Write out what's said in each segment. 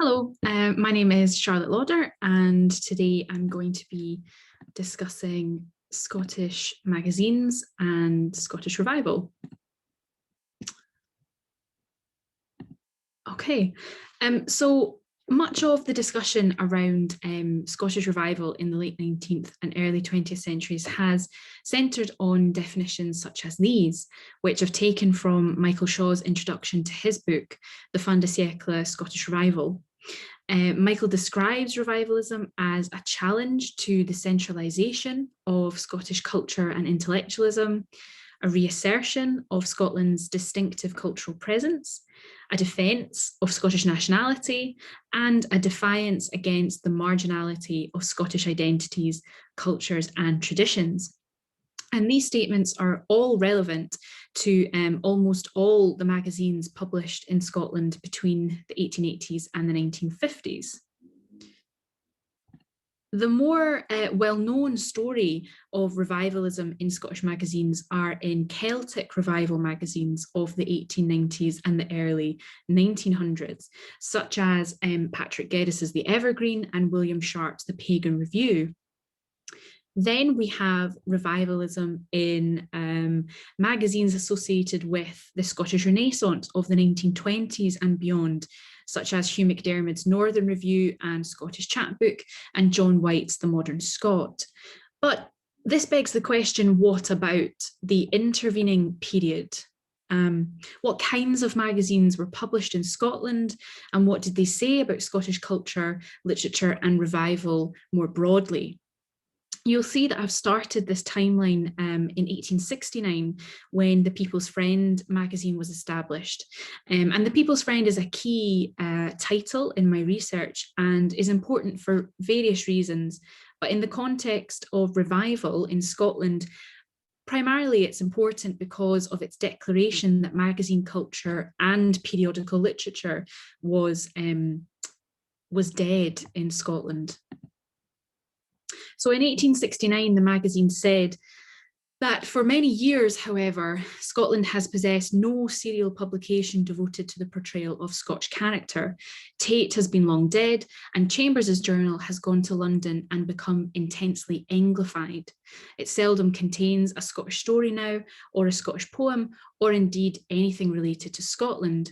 Hello, my name is Charlotte Lauder, and today I'm going to be discussing Scottish magazines and Scottish revival. Okay, so much of the discussion around Scottish revival in the late 19th and early 20th centuries has centred on definitions such as these, which have taken from Michael Shaw's introduction to his book, The Fin de siècle Scottish Revival. Michael describes revivalism as a challenge to the centralisation of Scottish culture and intellectualism, a reassertion of Scotland's distinctive cultural presence, a defence of Scottish nationality, and a defiance against the marginality of Scottish identities, cultures, and traditions. And these statements are all relevant to almost all the magazines published in Scotland between the 1880s and the 1950s. The more well-known story of revivalism in Scottish magazines are in Celtic revival magazines of the 1890s and the early 1900s, such as Patrick Geddes' The Evergreen and William Sharp's The Pagan Review. Then we have revivalism in magazines associated with the Scottish Renaissance of the 1920s and beyond, such as Hugh McDermott's Northern Review and Scottish Chapbook, and John White's The Modern Scot. But this begs the question, what about the intervening period? What kinds of magazines were published in Scotland, and what did they say about Scottish culture, literature, and revival more broadly? You'll see that I've started this timeline in 1869 when the People's Friend magazine was established. And the People's Friend is a key title in my research and is important for various reasons. But in the context of revival in Scotland, primarily it's important because of its declaration that magazine culture and periodical literature was dead in Scotland. So in 1869, the magazine said that for many years, however, Scotland has possessed no serial publication devoted to the portrayal of Scotch character. Tate has been long dead, and Chambers' journal has gone to London and become intensely Anglified. It seldom contains a Scottish story now, or a Scottish poem, or indeed anything related to Scotland.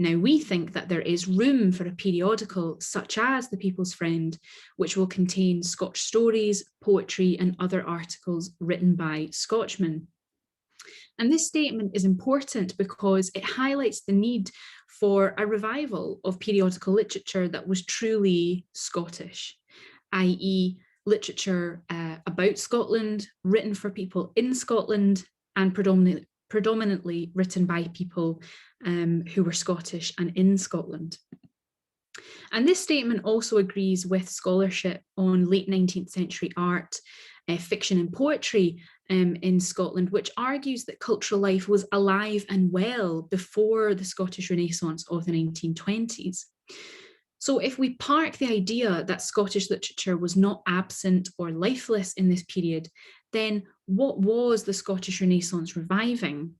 Now, we think that there is room for a periodical such as The People's Friend, which will contain Scotch stories, poetry, and other articles written by Scotchmen. And this statement is important because it highlights the need for a revival of periodical literature that was truly Scottish, i.e., literature about Scotland, written for people in Scotland, and predominantly written by people who were Scottish and in Scotland. And this statement also agrees with scholarship on late 19th century art, fiction and poetry in Scotland, which argues that cultural life was alive and well before the Scottish Renaissance of the 1920s. So if we park the idea that Scottish literature was not absent or lifeless in this period, then what was the Scottish Renaissance reviving?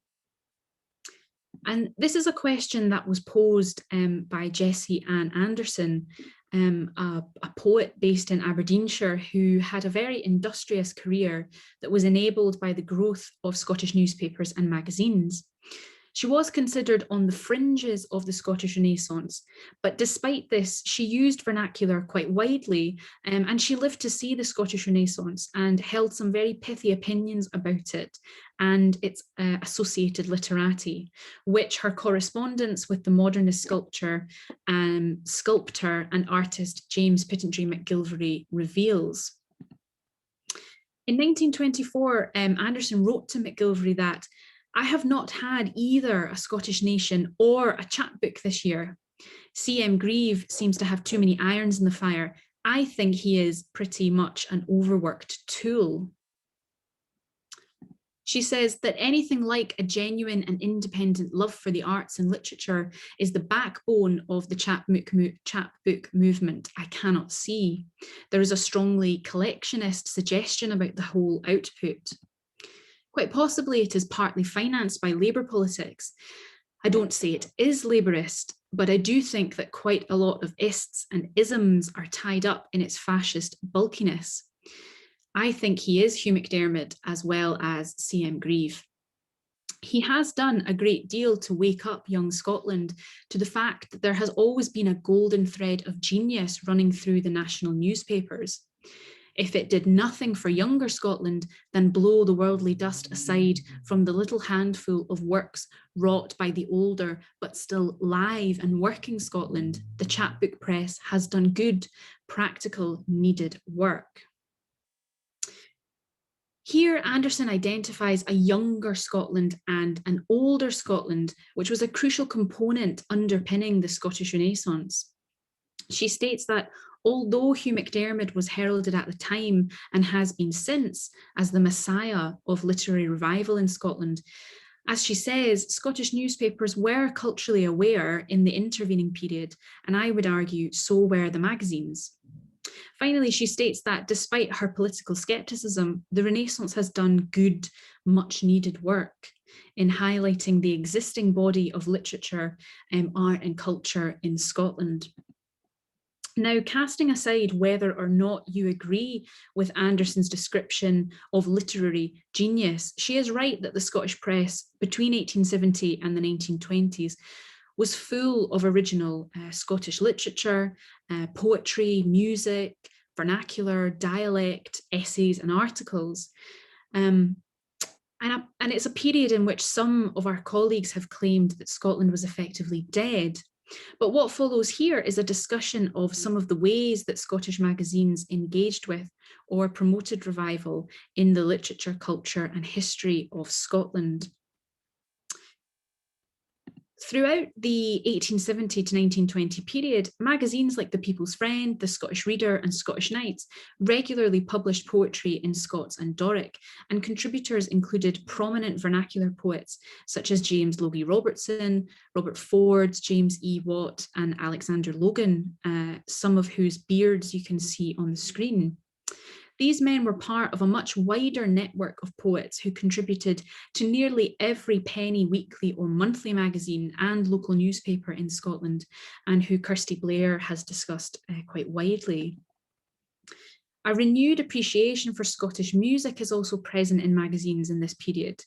And this is a question that was posed by Jessie Ann Anderson, a poet based in Aberdeenshire who had a very industrious career that was enabled by the growth of Scottish newspapers and magazines. She was considered on the fringes of the Scottish Renaissance, but despite this, she used vernacular quite widely, and she lived to see the Scottish Renaissance and held some very pithy opinions about it and its associated literati, which her correspondence with the modernist sculptor and artist James Pittendry McGilvray reveals. In 1924, Anderson wrote to McGilvray that "I have not had either a Scottish Nation or a chapbook this year. C.M. Grieve seems to have too many irons in the fire. I think he is pretty much an overworked tool." She says that anything like a genuine and independent love for the arts and literature is the backbone of the chapbook movement I cannot see. There is a strongly collectionist suggestion about the whole output. Quite possibly it is partly financed by Labour politics. I don't say it is Labourist, but I do think that quite a lot of ists and isms are tied up in its fascist bulkiness. I think he is Hugh McDermott as well as C.M. Grieve. He has done a great deal to wake up young Scotland to the fact that there has always been a golden thread of genius running through the national newspapers. If it did nothing for younger Scotland than blow the worldly dust aside from the little handful of works wrought by the older but still live and working Scotland, the chapbook press has done good, practical, needed work. Here, Anderson identifies a younger Scotland and an older Scotland, which was a crucial component underpinning the Scottish Renaissance. She states that although Hugh McDermott was heralded at the time and has been since as the messiah of literary revival in Scotland, as she says, Scottish newspapers were culturally aware in the intervening period, and I would argue so were the magazines. Finally, she states that despite her political scepticism, the Renaissance has done good, much needed work in highlighting the existing body of literature, art and culture in Scotland. Now, casting aside whether or not you agree with Anderson's description of literary genius, she is right that the Scottish press between 1870 and the 1920s was full of original Scottish literature, poetry, music, vernacular, dialect, essays, and articles. And it's a period in which some of our colleagues have claimed that Scotland was effectively dead. But what follows here is a discussion of some of the ways that Scottish magazines engaged with or promoted revival in the literature, culture, and history of Scotland. Throughout the 1870 to 1920 period, magazines like The People's Friend, The Scottish Reader, and Scottish Knights regularly published poetry in Scots and Doric, and contributors included prominent vernacular poets such as James Logie Robertson, Robert Ford, James E. Watt, and Alexander Logan, some of whose beards you can see on the screen. These men were part of a much wider network of poets who contributed to nearly every penny weekly or monthly magazine and local newspaper in Scotland, and who Kirsty Blair has discussed quite widely. A renewed appreciation for Scottish music is also present in magazines in this period.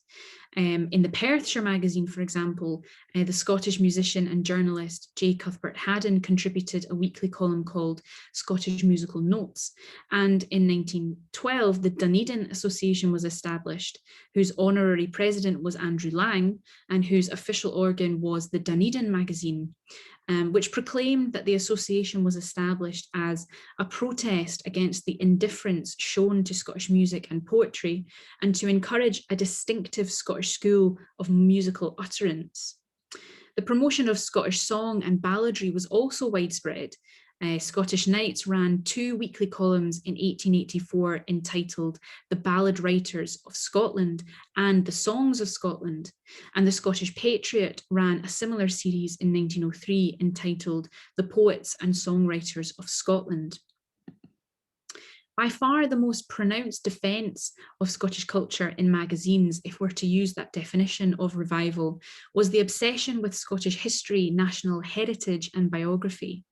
In the Perthshire magazine, for example, the Scottish musician and journalist J. Cuthbert Haddon contributed a weekly column called Scottish Musical Notes. And in 1912, the Dunedin Association was established, whose honorary president was Andrew Lang, and whose official organ was the Dunedin magazine, which proclaimed that the association was established as a protest against the indifference shown to Scottish music and poetry, and to encourage a distinctive Scottish school of musical utterance. The promotion of Scottish song and balladry was also widespread. Scottish Knights ran 2 weekly columns in 1884 entitled The Ballad Writers of Scotland and The Songs of Scotland, and the Scottish Patriot ran a similar series in 1903 entitled The Poets and Songwriters of Scotland. By far the most pronounced defence of Scottish culture in magazines, if we're to use that definition of revival, was the obsession with Scottish history, national heritage, and biography.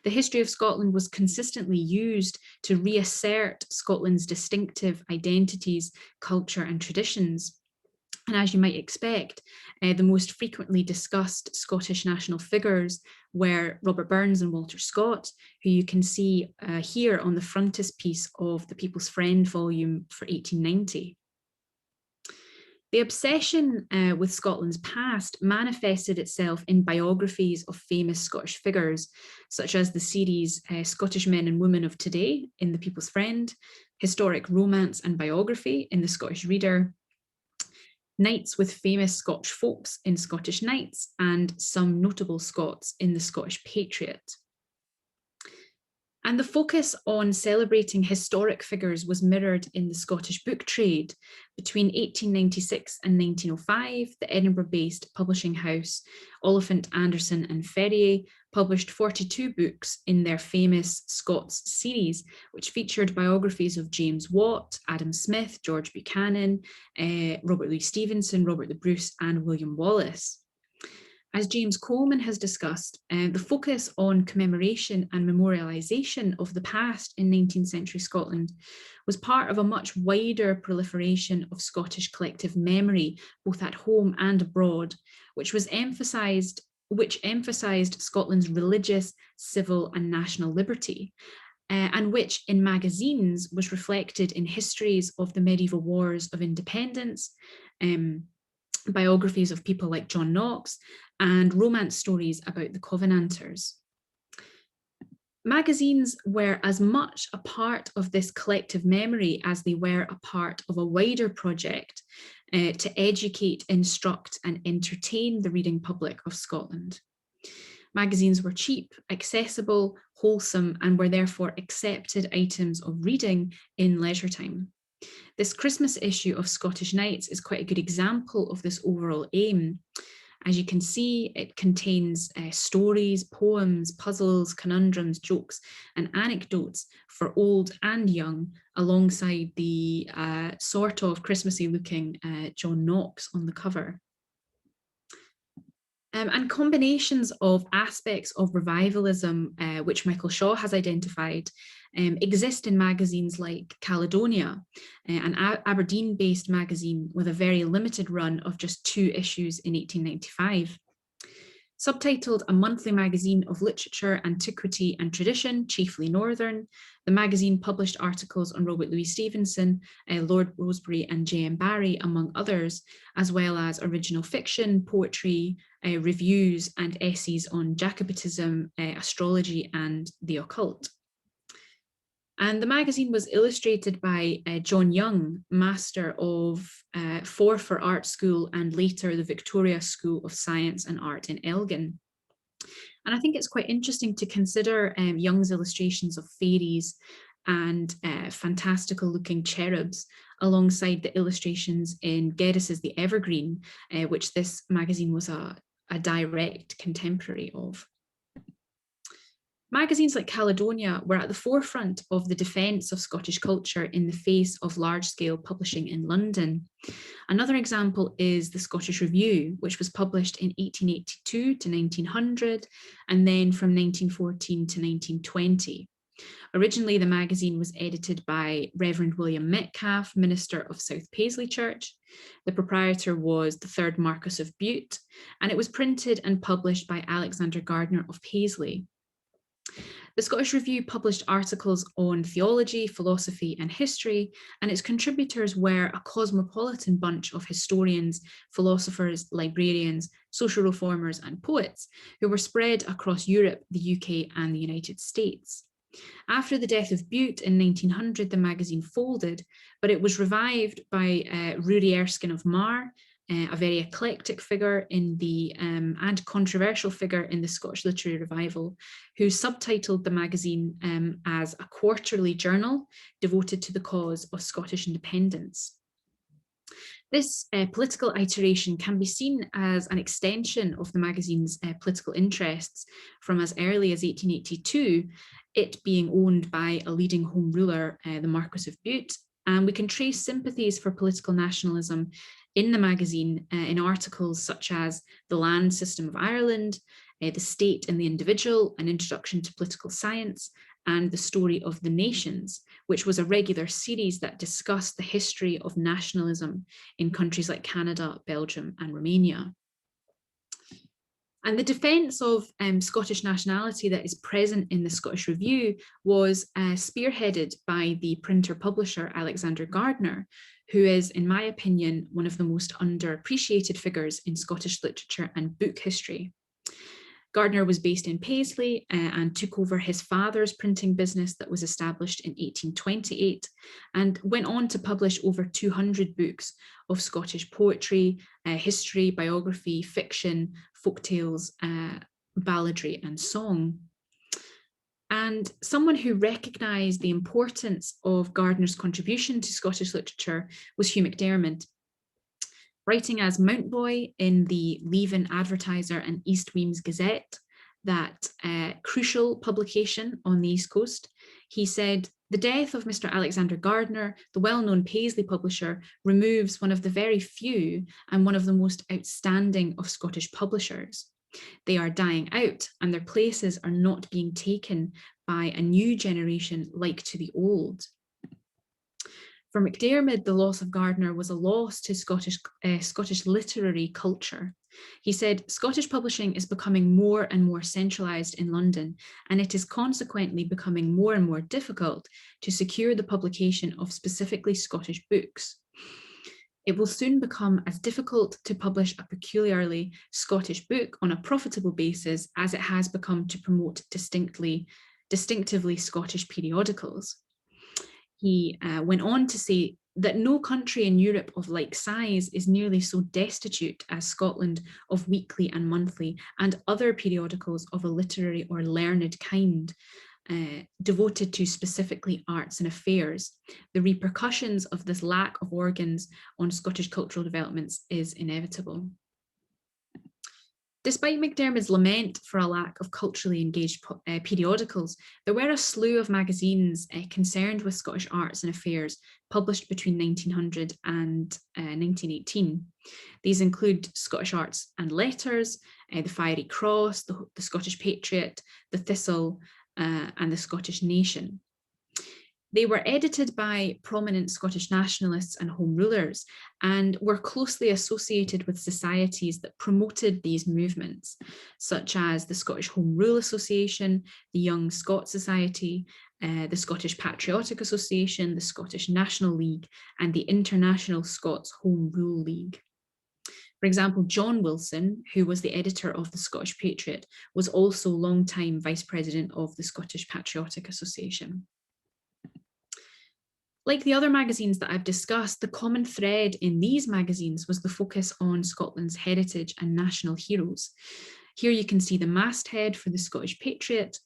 The history of Scotland was consistently used to reassert Scotland's distinctive identities, culture, and traditions. And as you might expect, the most frequently discussed Scottish national figures were Robert Burns and Walter Scott, who you can see here on the frontispiece of the People's Friend volume for 1890. The obsession with Scotland's past manifested itself in biographies of famous Scottish figures, such as the series Scottish Men and Women of Today in The People's Friend, Historic Romance and Biography in The Scottish Reader, Knights with Famous Scotch Folks in Scottish Knights, and Some Notable Scots in The Scottish Patriot. And the focus on celebrating historic figures was mirrored in the Scottish book trade. Between 1896 and 1905, the Edinburgh-based publishing house Oliphant, Anderson and Ferrier published 42 books in their famous Scots series, which featured biographies of James Watt, Adam Smith, George Buchanan, Robert Louis Stevenson, Robert the Bruce, and William Wallace. As James Coleman has discussed, the focus on commemoration and memorialisation of the past in 19th century Scotland was part of a much wider proliferation of Scottish collective memory, both at home and abroad, which emphasised Scotland's religious, civil and national liberty, and which in magazines was reflected in histories of the medieval wars of independence, biographies of people like John Knox, and romance stories about the Covenanters. Magazines were as much a part of this collective memory as they were a part of a wider project to educate, instruct, and entertain the reading public of Scotland. Magazines were cheap, accessible, wholesome, and were therefore accepted items of reading in leisure time. This Christmas issue of Scottish Nights is quite a good example of this overall aim. As you can see, it contains stories, poems, puzzles, conundrums, jokes, and anecdotes for old and young, alongside the sort of Christmassy looking John Knox on the cover. And combinations of aspects of revivalism, which Michael Shaw has identified, exist in magazines like Caledonia, an Aberdeen-based magazine with a very limited run of just 2 issues in 1895. Subtitled A Monthly Magazine of Literature, Antiquity and Tradition, chiefly Northern, the magazine published articles on Robert Louis Stevenson, Lord Rosebery and J.M. Barrie, among others, as well as original fiction, poetry, reviews and essays on Jacobitism, astrology and the occult. And the magazine was illustrated by John Young, master of Forfar Art School and later the Victoria School of Science and Art in Elgin. And I think it's quite interesting to consider Young's illustrations of fairies and fantastical looking cherubs alongside the illustrations in Geddes' The Evergreen, which this magazine was a direct contemporary of. Magazines like Caledonia were at the forefront of the defence of Scottish culture in the face of large-scale publishing in London. Another example is the Scottish Review, which was published in 1882 to 1900, and then from 1914 to 1920. Originally, the magazine was edited by Reverend William Metcalfe, minister of South Paisley Church. The proprietor was the 3rd Marquess of Bute, and it was printed and published by Alexander Gardner of Paisley. The Scottish Review published articles on theology, philosophy and history, and its contributors were a cosmopolitan bunch of historians, philosophers, librarians, social reformers and poets who were spread across Europe, the UK and the United States. After the death of Bute in 1900, the magazine folded, but it was revived by Rory Erskine of Mar, a very eclectic figure in the and controversial figure in the Scottish literary revival, who subtitled the magazine as a quarterly journal devoted to the cause of Scottish independence. This political iteration can be seen as an extension of the magazine's political interests from as early as 1882, it being owned by a leading Home Ruler, the Marquess of Bute, and we can trace sympathies for political nationalism in the magazine in articles such as The Land System of Ireland, The State and the Individual, An Introduction to Political Science, and The Story of the Nations, which was a regular series that discussed the history of nationalism in countries like Canada, Belgium, and Romania. And the defence of Scottish nationality that is present in the Scottish Review was spearheaded by the printer-publisher Alexander Gardner, who is, in my opinion, one of the most underappreciated figures in Scottish literature and book history. Gardner was based in Paisley and took over his father's printing business that was established in 1828 and went on to publish over 200 books of Scottish poetry, history, biography, fiction, folktales, balladry and song. And someone who recognised the importance of Gardner's contribution to Scottish literature was Hugh McDiarmid. Writing as Mountboy in the Leven Advertiser and East Weems Gazette, that crucial publication on the East Coast, he said, "The death of Mr. Alexander Gardner, the well-known Paisley publisher, removes one of the very few and one of the most outstanding of Scottish publishers. They are dying out, and their places are not being taken by a new generation like to the old. For McDiarmid, the loss of Gardner was a loss to Scottish literary culture. He said, Scottish publishing is becoming more and more centralised in London, and it is consequently becoming more and more difficult to secure the publication of specifically Scottish books. It will soon become as difficult to publish a peculiarly Scottish book on a profitable basis as it has become to promote distinctively Scottish periodicals. He went on to say that no country in Europe of like size is nearly so destitute as Scotland of weekly and monthly and other periodicals of a literary or learned kind, devoted to specifically arts and affairs. The repercussions of this lack of organs on Scottish cultural developments is inevitable. Despite McDiarmid's lament for a lack of culturally engaged periodicals, there were a slew of magazines concerned with Scottish arts and affairs published between 1900 and 1918. These include Scottish Arts and Letters, the Fiery Cross, the Scottish Patriot, the Thistle, and the Scottish Nation. They were edited by prominent Scottish nationalists and Home Rulers and were closely associated with societies that promoted these movements, such as the Scottish Home Rule Association, the Young Scots Society, the Scottish Patriotic Association, the Scottish National League, and the International Scots Home Rule League. For example, John Wilson, who was the editor of the Scottish Patriot, was also long-time vice president of the Scottish Patriotic Association. Like the other magazines that I've discussed, the common thread in these magazines was the focus on Scotland's heritage and national heroes. Here you can see the masthead for the Scottish Patriot,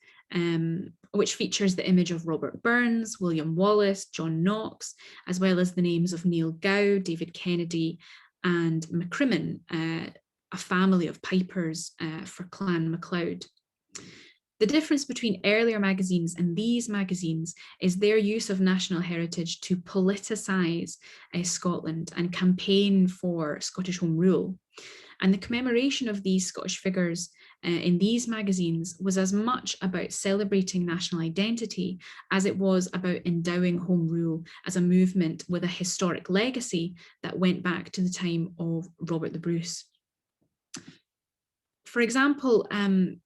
which features the image of Robert Burns, William Wallace, John Knox, as well as the names of Neil Gow, David Kennedy, and MacCrimmon, a family of pipers for Clan MacLeod. The difference between earlier magazines and these magazines is their use of national heritage to politicise Scotland and campaign for Scottish Home Rule. And the commemoration of these Scottish figures in these magazines was as much about celebrating national identity as it was about endowing Home Rule as a movement with a historic legacy that went back to the time of Robert the Bruce. For example,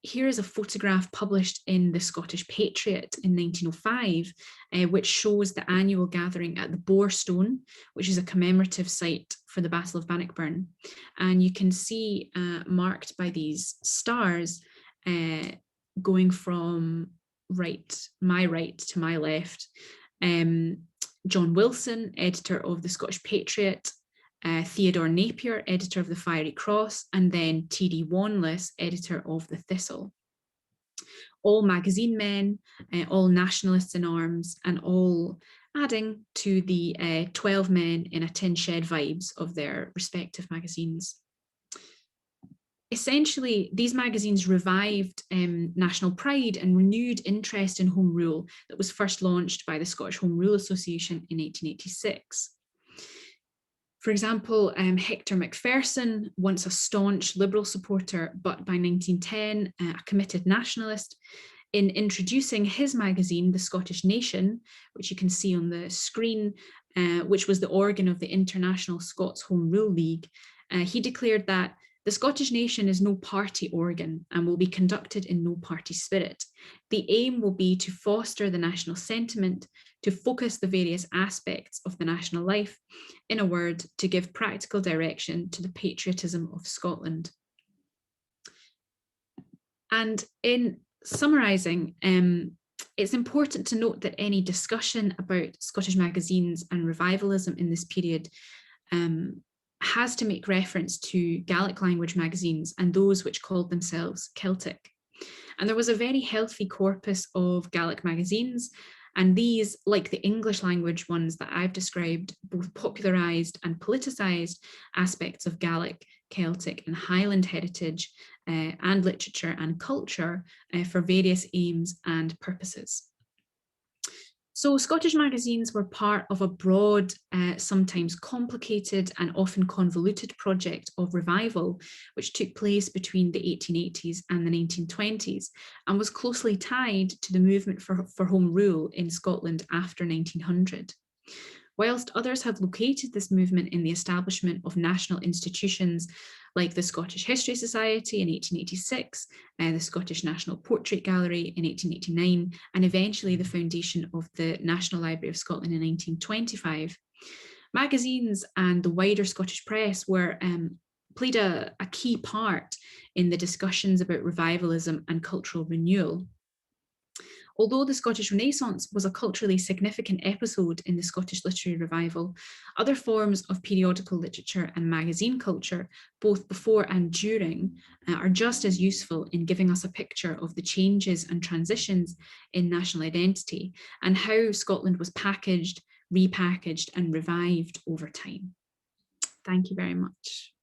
here is a photograph published in the Scottish Patriot in 1905, which shows the annual gathering at the Boarstone, which is a commemorative site for the Battle of Bannockburn. And you can see marked by these stars going from my right to my left. John Wilson, editor of the Scottish Patriot, Theodore Napier, editor of the Fiery Cross, and then T.D. Wanless, editor of the Thistle. All magazine men, all nationalists in arms, and all adding to the 12 men in a tin shed vibes of their respective magazines. Essentially, these magazines revived national pride and renewed interest in Home Rule that was first launched by the Scottish Home Rule Association in 1886. For example, Hector Macpherson, once a staunch Liberal supporter, but by 1910, a committed nationalist, in introducing his magazine, The Scottish Nation, which you can see on the screen, which was the organ of the International Scots Home Rule League, he declared that the Scottish Nation is no party organ and will be conducted in no party spirit. The aim will be to foster the national sentiment, to focus the various aspects of the national life, in a word, to give practical direction to the patriotism of Scotland. And in summarising, it's important to note that any discussion about Scottish magazines and revivalism in this period has to make reference to Gaelic language magazines and those which called themselves Celtic. And there was a very healthy corpus of Gaelic magazines, and these, like the English language ones that I've described, both popularised and politicised aspects of Gaelic, Celtic and Highland heritage and literature and culture for various aims and purposes. So Scottish magazines were part of a broad, sometimes complicated and often convoluted project of revival, which took place between the 1880s and the 1920s, and was closely tied to the movement for home rule in Scotland after 1900. Whilst others have located this movement in the establishment of national institutions like the Scottish History Society in 1886, the Scottish National Portrait Gallery in 1889, and eventually the foundation of the National Library of Scotland in 1925, magazines and the wider Scottish press were played a key part in the discussions about revivalism and cultural renewal. Although the Scottish Renaissance was a culturally significant episode in the Scottish literary revival, other forms of periodical literature and magazine culture, both before and during, are just as useful in giving us a picture of the changes and transitions in national identity and how Scotland was packaged, repackaged, and revived over time. Thank you very much.